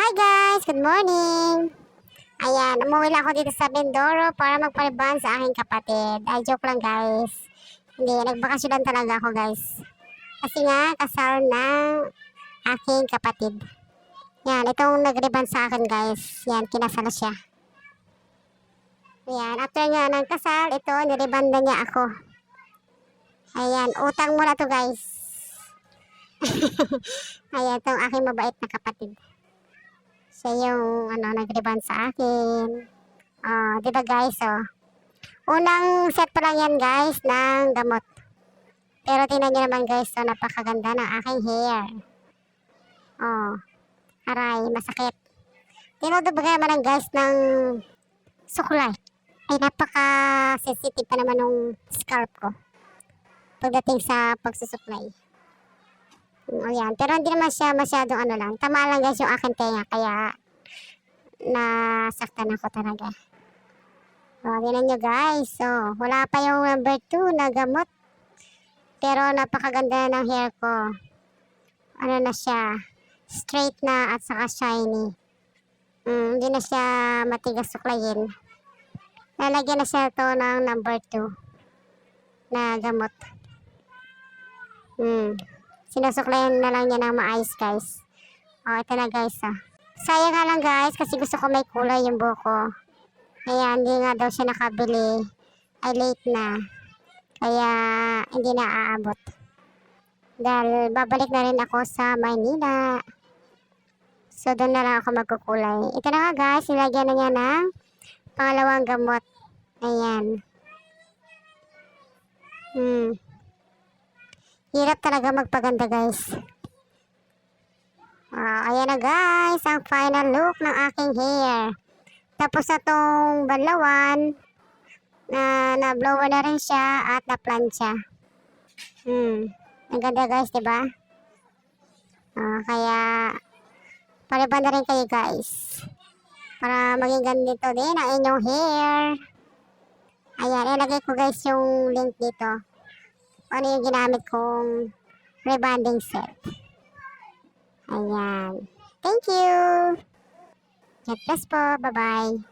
Hi guys! Good morning! Ayan, umuwi lang ako dito sa Mindoro para magpariban sa aking kapatid. Ay, joke lang guys. Hindi, nagbakasyon talaga ako guys. Kasi nga, kasal na aking kapatid. Yan, itong nagriban sa akin guys. Yan, kinasal siya. Ayan, after nga ng kasal, ito, niribanda niya ako. Ayan, utang muna to guys. Ayan, itong aking mabait na kapatid. Siya yung nag-rebound sa akin. Di ba guys, unang set pa lang yan guys ng gamot. Pero tingnan nyo naman guys, napakaganda ng aking hair. Aray, masakit. Tinudubagay naman lang guys ng suklay. Ay, napaka-sensitive pa naman ng scalp ko pagdating sa pagsusuklay. Ayan, pero hindi naman siya masyadong lang. Tama lang guys yung aking tenga, kaya nasaktan ako talaga. Tingnan nyo guys. Wala pa yung number 2 na gamot. Pero napakaganda ng hair ko. Ano na siya, straight na at saka shiny. Hindi na siya matigas suklayin. Lalagyan na siya to ng number 2 na gamot. Sinusuklayin na lang niya ng maayos guys. Ito na guys. Sayang nga lang guys kasi gusto ko may kulay yung buko. Kaya hindi nga daw siya nakabili. Ay late na. Kaya hindi na aabot. Dahil babalik na rin ako sa Maynila. So doon na lang ako magkukulay. Ito na nga guys, nilagyan na niya ng pangalawang gamot. Ayan. Hirap talaga magpaganda guys. Ayan na guys, ang final look ng aking hair. Tapos na tong banlawan, na-blower na rin siya at na-plancha. Ang ganda guys, diba? Kaya, paliban na rin kayo guys. Para maging ganito din ang inyong hair. Ayan, ilagay ko guys yung link dito. Ano yung ginamit kong rebonding set. Ayan. Thank you. God bless po. Bye-bye.